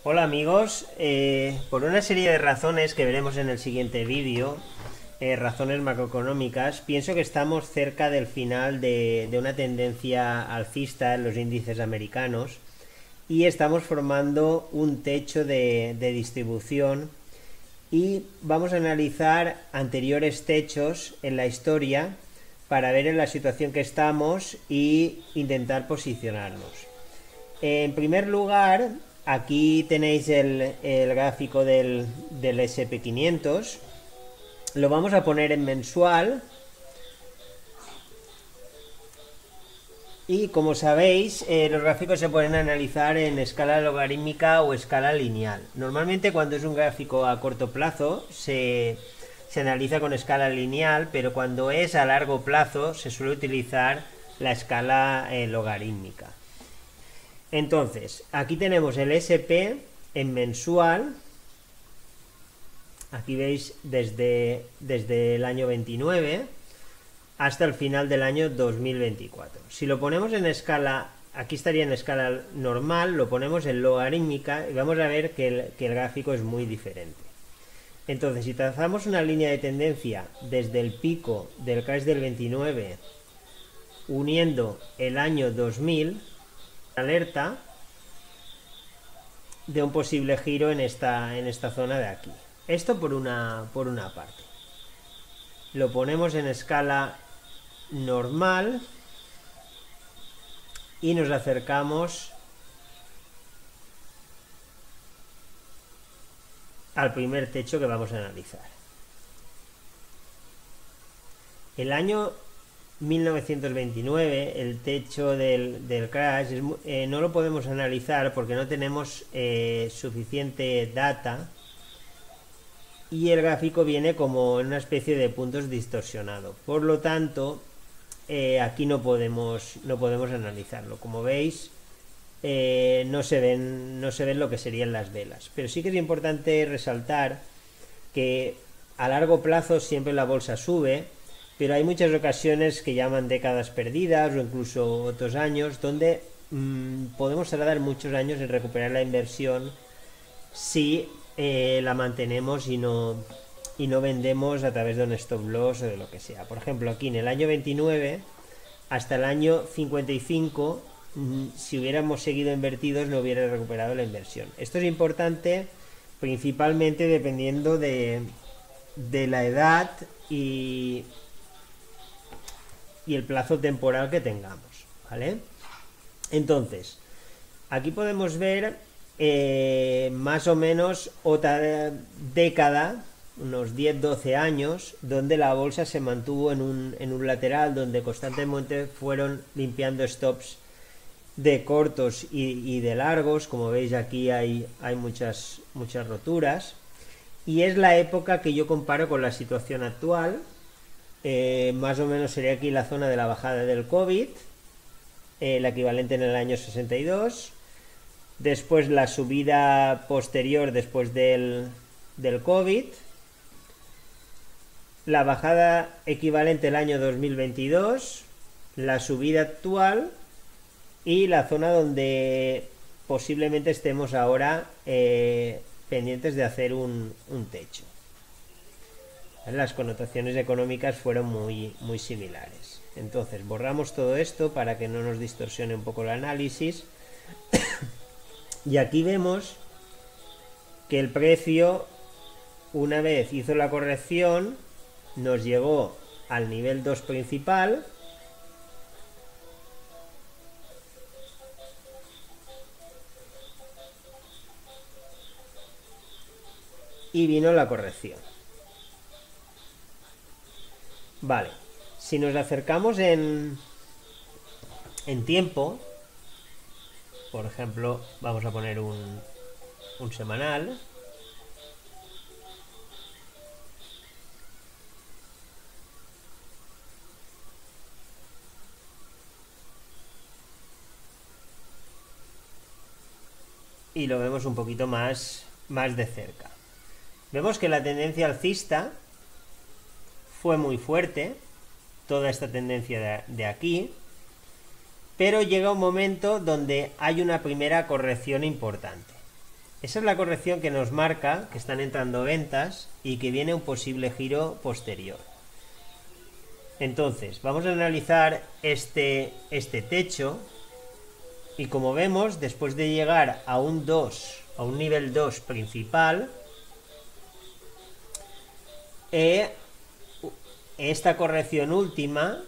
Hola amigos, por una serie de razones que veremos en el siguiente vídeo, razones macroeconómicas, pienso que estamos cerca del final de una tendencia alcista en los índices americanos y estamos formando un techo de distribución y vamos a analizar anteriores techos en la historia para ver en la situación que estamos y intentar posicionarnos. En primer lugar, aquí tenéis el gráfico del SP500. Lo vamos a poner en mensual. Y como sabéis, los gráficos se pueden analizar en escala logarítmica o escala lineal. Normalmente cuando es un gráfico a corto plazo se analiza con escala lineal, pero cuando es a largo plazo se suele utilizar la escala logarítmica. Entonces, aquí tenemos el SP en mensual. Aquí veis desde el año 29 hasta el final del año 2024. Si lo ponemos en escala, aquí estaría en escala normal, lo ponemos en logarítmica y vamos a ver que el gráfico es muy diferente. Entonces, si trazamos una línea de tendencia desde el pico del crash del 29 uniendo el año 2000, alerta de un posible giro en esta zona de aquí. Esto por una parte. Lo ponemos en escala normal y nos acercamos al primer techo que vamos a analizar. El año 1929, el techo del crash, no lo podemos analizar porque no tenemos suficiente data y el gráfico viene como en una especie de puntos distorsionado. Por lo tanto, aquí no podemos analizarlo. Como veis, no se ven lo que serían las velas. Pero sí que es importante resaltar que a largo plazo siempre la bolsa sube, pero hay muchas ocasiones que llaman décadas perdidas o incluso otros años donde podemos tardar muchos años en recuperar la inversión si la mantenemos y no vendemos a través de un stop loss o de lo que sea. Por ejemplo, aquí en el año 29 hasta el año 55, si hubiéramos seguido invertidos no hubiera recuperado la inversión. Esto es importante principalmente dependiendo de la edad y el plazo temporal que tengamos, ¿vale? Entonces, aquí podemos ver más o menos otra década, unos 10-12 años, donde la bolsa se mantuvo en un lateral, donde constantemente fueron limpiando stops de cortos y de largos. Como veis, aquí hay muchas roturas, y es la época que yo comparo con la situación actual. Más o menos sería aquí la zona de la bajada del COVID, la equivalente en el año 62. Después la subida posterior después del COVID, la bajada equivalente el año 2022, la subida actual y la zona donde posiblemente estemos ahora pendientes de hacer un techo. Las connotaciones económicas fueron muy similares. Entonces borramos todo esto para que no nos distorsione un poco el análisis. Y aquí vemos que el precio, una vez hizo la corrección, nos llegó al nivel 2 principal y vino la corrección. Vale, si nos acercamos en tiempo, por ejemplo, vamos a poner un semanal. Y lo vemos un poquito más de cerca. Vemos que la tendencia alcista fue muy fuerte, toda esta tendencia de aquí, pero llega un momento donde hay una primera corrección importante. Esa es la corrección que nos marca que están entrando ventas y que viene un posible giro posterior. Entonces, vamos a analizar este techo y como vemos, después de llegar a un 2, a un nivel 2 principal, esta corrección última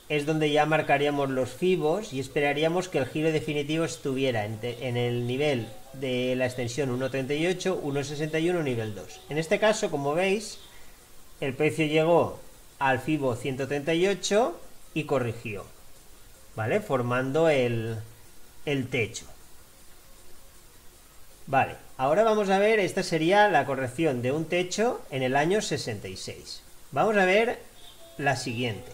es donde ya marcaríamos los fibos y esperaríamos que el giro definitivo estuviera en el nivel de la extensión 1.38, 1.61, nivel 2. En este caso, como veis, el precio llegó al fibo 138 y corrigió, ¿vale? Formando el techo. Vale, ahora vamos a ver, esta sería la corrección de un techo en el año 66. Vamos a ver la siguiente.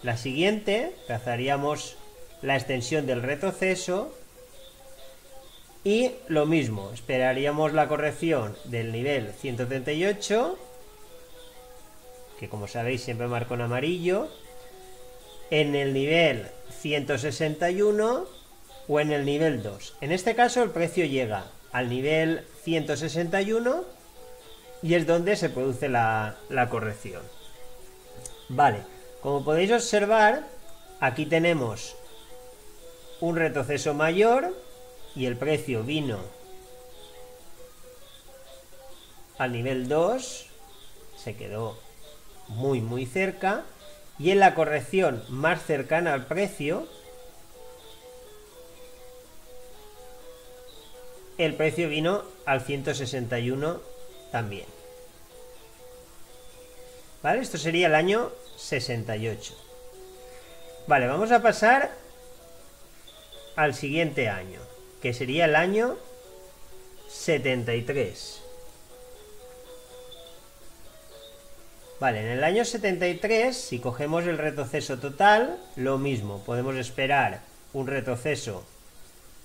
La siguiente, trazaríamos la extensión del retroceso y lo mismo, esperaríamos la corrección del nivel 138, que como sabéis siempre marco en amarillo, en el nivel 161 o en el nivel 2. En este caso el precio llega al nivel 161 y es donde se produce la corrección. Vale, como podéis observar, aquí tenemos un retroceso mayor y el precio vino al nivel 2, se quedó muy cerca, y en la corrección más cercana al precio, el precio vino al 161 también. ¿Vale? Esto sería el año 68. Vale, vamos a pasar al siguiente año, que sería el año 73. Vale, en el año 73, si cogemos el retroceso total, lo mismo, podemos esperar un retroceso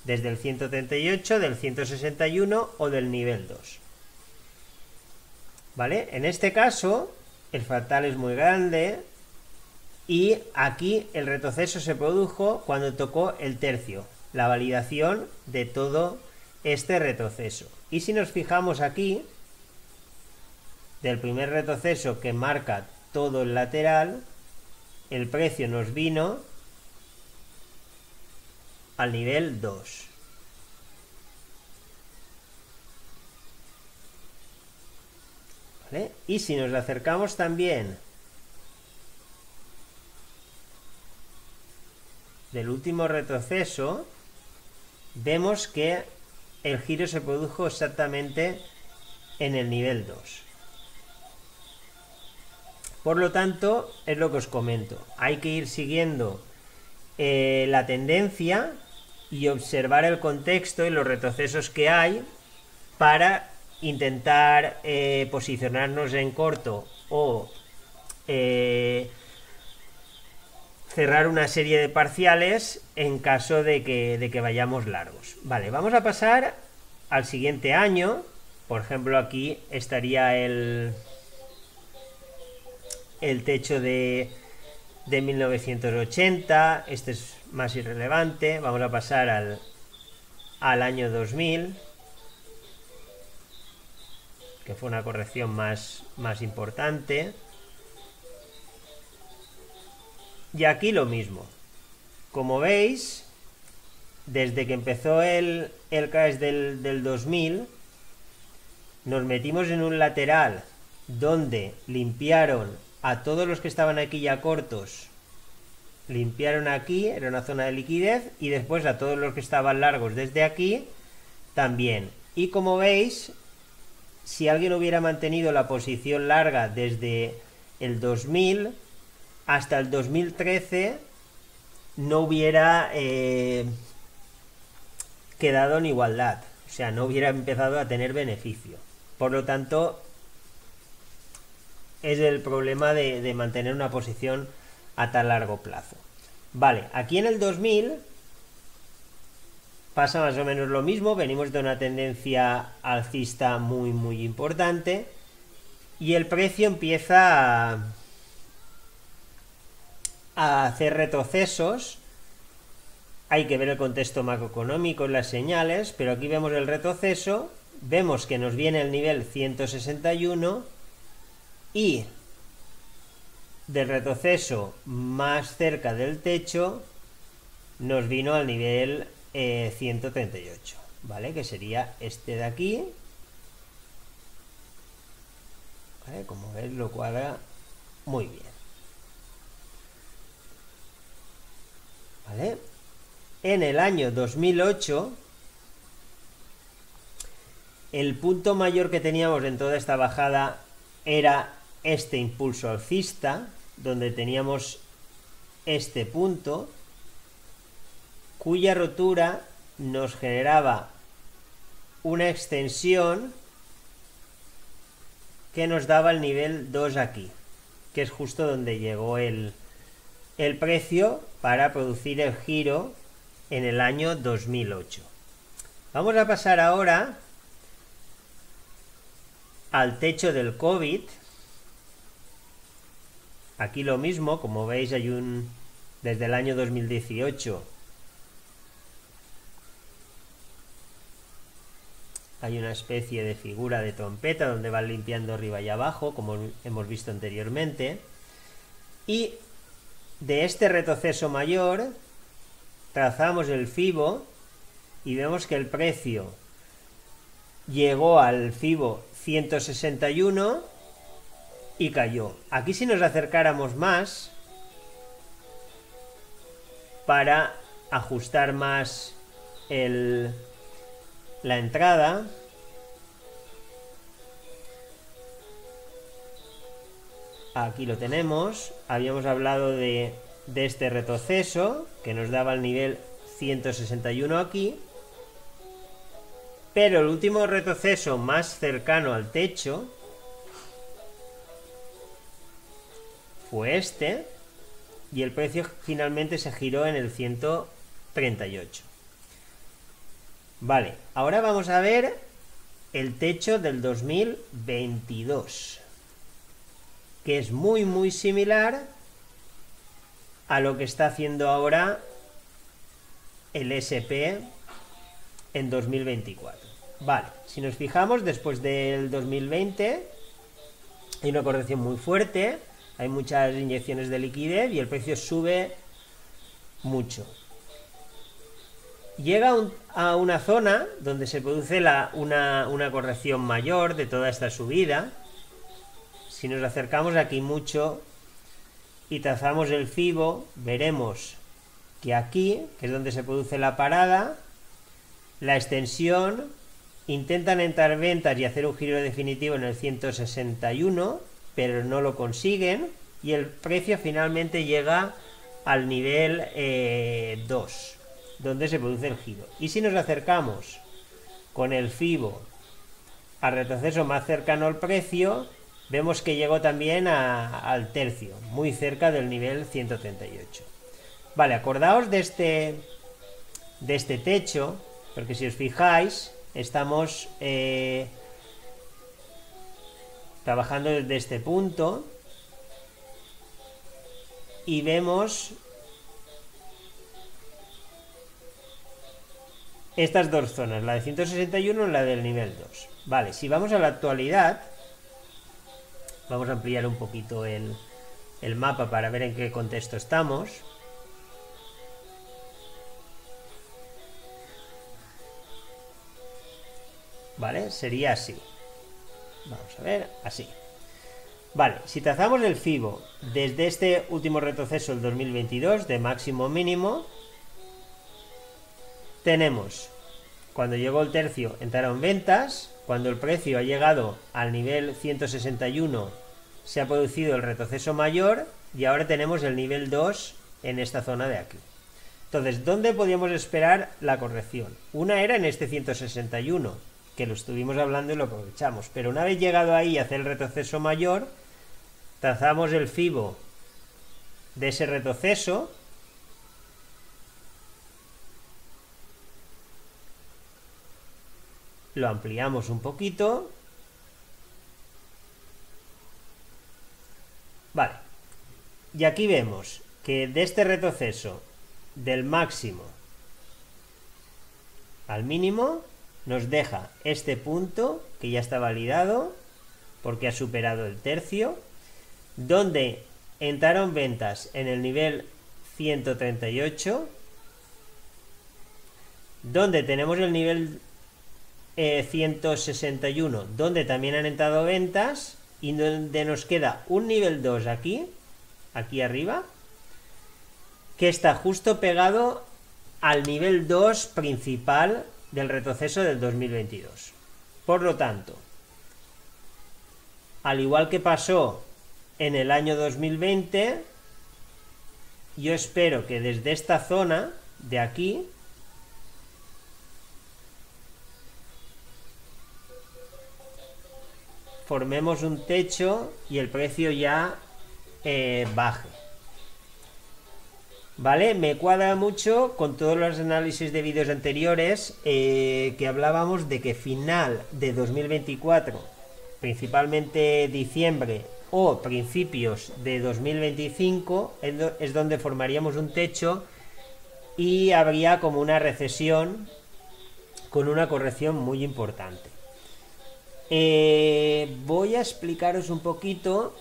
desde el 138, del 161 o del nivel 2. ¿Vale? En este caso, el fractal es muy grande y aquí el retroceso se produjo cuando tocó el tercio, la validación de todo este retroceso. Y si nos fijamos aquí, del primer retroceso que marca todo el lateral, el precio nos vino al nivel 2. ¿Vale? Y si nos acercamos también del último retroceso, vemos que el giro se produjo exactamente en el nivel 2. Por lo tanto, es lo que os comento. Hay que ir siguiendo la tendencia y observar el contexto y los retrocesos que hay para intentar posicionarnos en corto o cerrar una serie de parciales en caso de que vayamos largos. Vale, vamos a pasar al siguiente año. Por ejemplo, aquí estaría el techo de 1980, este es más irrelevante. Vamos a pasar al año 2000, que fue una corrección más importante. Y aquí lo mismo. Como veis, desde que empezó el crash del 2000, nos metimos en un lateral donde limpiaron a todos los que estaban aquí ya cortos, limpiaron aquí, era una zona de liquidez, y después a todos los que estaban largos desde aquí también. Y como veis, si alguien hubiera mantenido la posición larga desde el 2000 hasta el 2013, no hubiera quedado en igualdad, o sea, no hubiera empezado a tener beneficio. Por lo tanto, es el problema de mantener una posición a tan largo plazo. Vale, aquí en el 2000 pasa más o menos lo mismo, venimos de una tendencia alcista muy importante y el precio empieza a hacer retrocesos. Hay que ver el contexto macroeconómico, las señales, pero aquí vemos el retroceso vemos que nos viene el nivel 161 y del retroceso más cerca del techo nos vino al nivel 138, ¿vale? Que sería este de aquí, ¿vale? Como veis, lo cuadra muy bien, ¿vale? En el año 2008, el punto mayor que teníamos en toda esta bajada era este impulso alcista, donde teníamos este punto, cuya rotura nos generaba una extensión que nos daba el nivel 2 aquí, que es justo donde llegó el precio para producir el giro en el año 2008. Vamos a pasar ahora al techo del COVID. Aquí lo mismo, como veis, hay desde el año 2018 hay una especie de figura de trompeta donde van limpiando arriba y abajo, como hemos visto anteriormente, y de este retroceso mayor trazamos el FIBO y vemos que el precio llegó al FIBO 161 y cayó. Aquí, si nos acercáramos más para ajustar más la entrada, aquí lo tenemos. Habíamos hablado de este retroceso que nos daba el nivel 161 aquí, pero el último retroceso más cercano al techo fue este, y el precio finalmente se giró en el 138. Vale, ahora vamos a ver el techo del 2022, que es muy similar a lo que está haciendo ahora el SP en 2024. Vale, si nos fijamos, después del 2020 hay una corrección muy fuerte, hay muchas inyecciones de liquidez y el precio sube mucho. Llega a una zona donde se produce una corrección mayor de toda esta subida. Si nos acercamos aquí mucho y trazamos el FIBO, veremos que aquí, que es donde se produce la parada, la extensión, intentan entrar ventas y hacer un giro definitivo en el 161, pero no lo consiguen, y el precio finalmente llega al nivel 2, donde se produce el giro. Y si nos acercamos con el FIBO al retroceso más cercano al precio, vemos que llegó también al tercio, muy cerca del nivel 138. Vale, acordaos de este techo, porque si os fijáis, estamos trabajando desde este punto y vemos estas dos zonas, la de 161 y la del nivel 2. Vale, si vamos a la actualidad, vamos a ampliar un poquito el mapa para ver en qué contexto estamos. Vale, sería así. Vamos a ver, así. Vale, si trazamos el FIBO desde este último retroceso del 2022, de máximo mínimo, tenemos, cuando llegó el tercio, entraron ventas. Cuando el precio ha llegado al nivel 161, se ha producido el retroceso mayor, y ahora tenemos el nivel 2 en esta zona de aquí. Entonces, ¿dónde podíamos esperar la corrección? Una era en este 161, que lo estuvimos hablando y lo aprovechamos, pero una vez llegado ahí y hacer el retroceso mayor, trazamos el FIBO de ese retroceso, lo ampliamos un poquito, vale, y aquí vemos que de este retroceso del máximo al mínimo nos deja este punto que ya está validado porque ha superado el tercio, donde entraron ventas en el nivel 138, donde tenemos el nivel 161, donde también han entrado ventas, y donde nos queda un nivel 2 aquí arriba, que está justo pegado al nivel 2 principal del retroceso del 2022. Por lo tanto, al igual que pasó en el año 2020, yo espero que desde esta zona de aquí formemos un techo y el precio ya baje. ¿Vale? Me cuadra mucho con todos los análisis de vídeos anteriores que hablábamos de que final de 2024, principalmente diciembre o principios de 2025, es donde formaríamos un techo y habría como una recesión con una corrección muy importante. Voy a explicaros un poquito.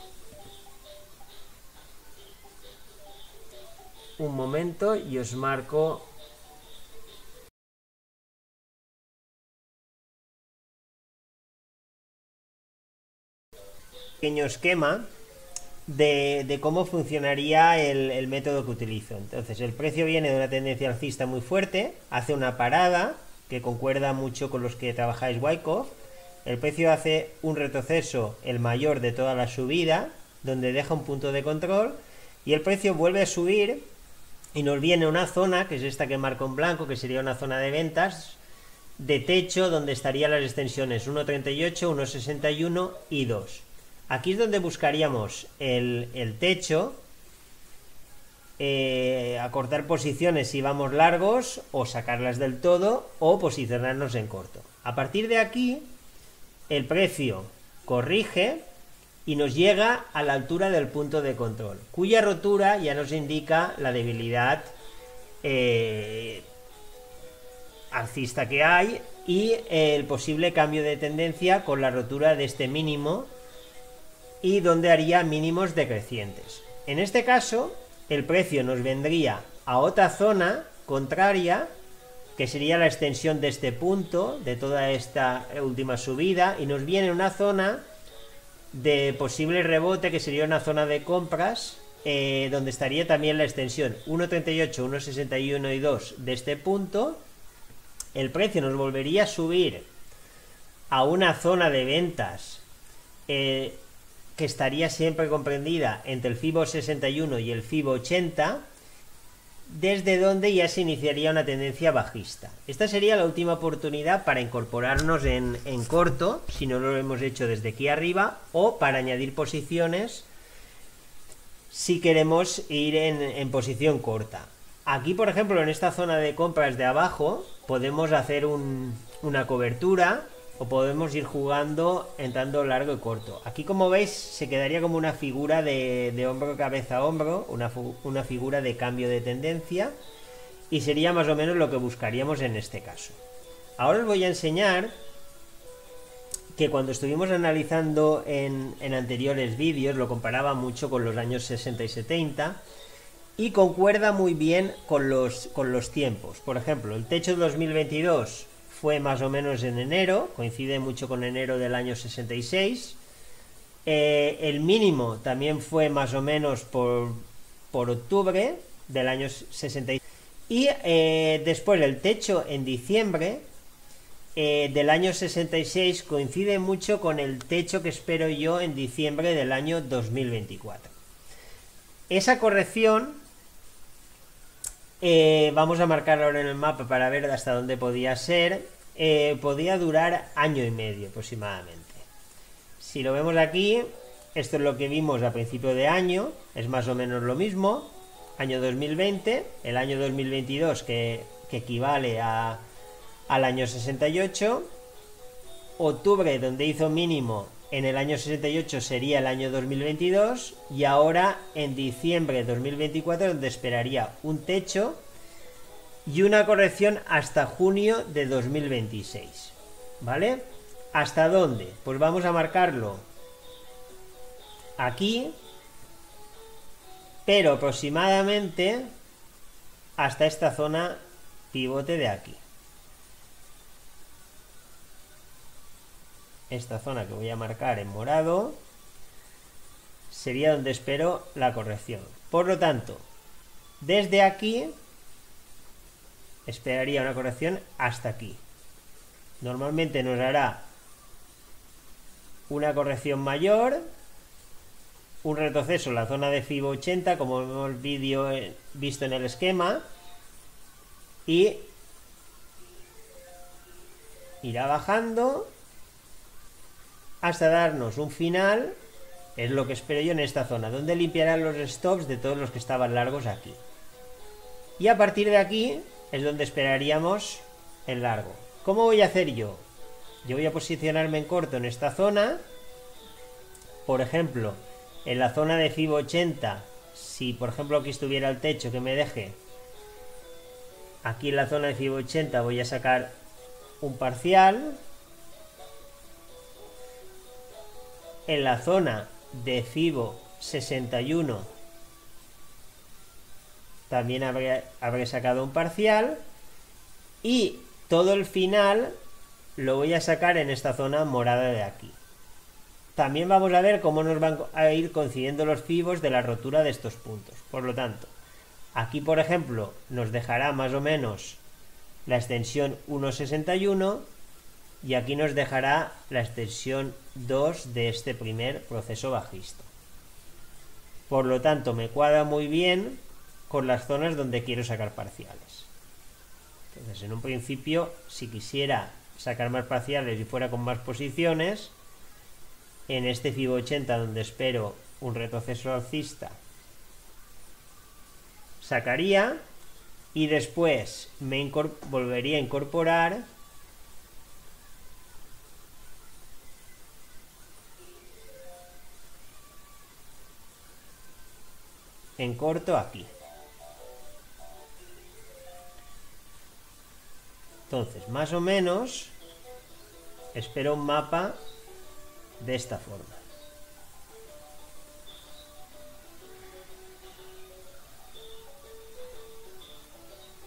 Un momento y os marco un pequeño esquema de cómo funcionaría el método que utilizo. Entonces, el precio viene de una tendencia alcista muy fuerte, hace una parada que concuerda mucho con los que trabajáis Wyckoff. El precio hace un retroceso, el mayor de toda la subida, donde deja un punto de control, y el precio vuelve a subir y nos viene una zona, que es esta que marco en blanco, que sería una zona de ventas, de techo, donde estarían las extensiones 1.38, 1.61 y 2. Aquí es donde buscaríamos el techo, acortar posiciones si vamos largos, o sacarlas del todo, o posicionarnos en corto. A partir de aquí, el precio corrige y nos llega a la altura del punto de control, cuya rotura ya nos indica la debilidad alcista que hay y el posible cambio de tendencia con la rotura de este mínimo, y donde haría mínimos decrecientes. En este caso, el precio nos vendría a otra zona contraria, que sería la extensión de este punto, de toda esta última subida, y nos viene una zona de posible rebote, que sería una zona de compras, donde estaría también la extensión 1.38, 1.61 y 2 de este punto. El precio nos volvería a subir a una zona de ventas que estaría siempre comprendida entre el FIBO 61 y el FIBO 80, desde donde ya se iniciaría una tendencia bajista. Esta sería la última oportunidad para incorporarnos en corto, si no lo hemos hecho desde aquí arriba, o para añadir posiciones si queremos ir en posición corta. Aquí, por ejemplo, en esta zona de compras de abajo, podemos hacer una cobertura, o podemos ir jugando entrando largo y corto. Aquí, como veis, se quedaría como una figura de hombro, cabeza, hombro, una figura de cambio de tendencia, y sería más o menos lo que buscaríamos en este caso. Ahora os voy a enseñar que cuando estuvimos analizando en anteriores vídeos, lo comparaba mucho con los años 60 y 70, y concuerda muy bien con los tiempos. Por ejemplo, el techo de 2022 fue más o menos en enero, coincide mucho con enero del año 66. El mínimo también fue más o menos por octubre del año 66. Y después el techo en diciembre del año 66 coincide mucho con el techo que espero yo en diciembre del año 2024. Esa corrección vamos a marcarlo ahora en el mapa para ver hasta dónde podía ser. Podía durar año y medio aproximadamente. Si lo vemos aquí, esto es lo que vimos a principio de año, es más o menos lo mismo. Año 2020, el año 2022 que equivale al año 68. Octubre, donde hizo mínimo en el año 68, sería el año 2022, y ahora en diciembre de 2024, donde esperaría un techo y una corrección hasta junio de 2026. ¿vale? ¿Hasta dónde? Pues vamos a marcarlo aquí, pero aproximadamente hasta esta zona pivote de aquí. Esta zona que voy a marcar en morado sería donde espero la corrección. Por lo tanto, desde aquí esperaría una corrección hasta aquí. Normalmente nos hará una corrección mayor, un retroceso en la zona de FIBO 80, como hemos visto en el esquema, y irá bajando hasta darnos un final, es lo que espero yo en esta zona, donde limpiarán los stops de todos los que estaban largos aquí. Y a partir de aquí es donde esperaríamos el largo. ¿Cómo voy a hacer yo? Yo voy a posicionarme en corto en esta zona. Por ejemplo, en la zona de FIBO 80, si por ejemplo aquí estuviera el techo que me deje, aquí en la zona de FIBO 80 voy a sacar un parcial. En la zona de FIBO 61 también habré sacado un parcial, y todo el final lo voy a sacar en esta zona morada de aquí. También vamos a ver cómo nos van a ir coincidiendo los FIBOs de la rotura de estos puntos. Por lo tanto, aquí por ejemplo nos dejará más o menos la extensión 1,61 y aquí nos dejará la extensión 2 de este primer proceso bajista. Por lo tanto, me cuadra muy bien con las zonas donde quiero sacar parciales. Entonces, en un principio, si quisiera sacar más parciales y fuera con más posiciones, en este FIBO 80 donde espero un retroceso alcista, sacaría y después me volvería a incorporar en corto aquí. Entonces, más o menos espero un mapa de esta forma.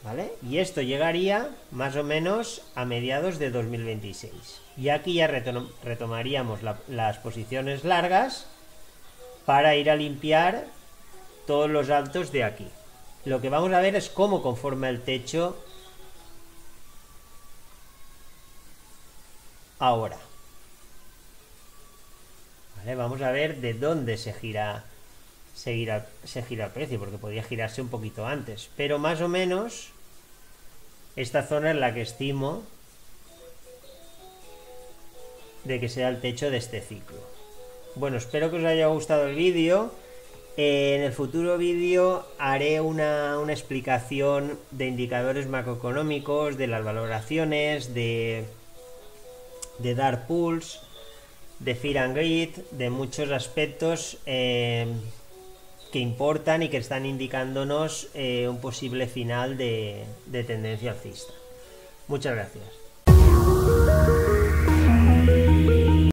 ¿Vale? Y esto llegaría más o menos a mediados de 2026. Y aquí ya retomaríamos las posiciones largas para ir a limpiar todos los altos de aquí. Lo que vamos a ver es cómo conforma el techo ahora. ¿Vale? Vamos a ver de dónde se gira el precio, porque podría girarse un poquito antes, pero más o menos esta zona es la que estimo de que sea el techo de este ciclo. Bueno, espero que os haya gustado el vídeo. En el futuro vídeo haré una explicación de indicadores macroeconómicos, de las valoraciones, de Dark Pools, de Fear and Greed, de muchos aspectos que importan y que están indicándonos un posible final de tendencia alcista. Muchas gracias.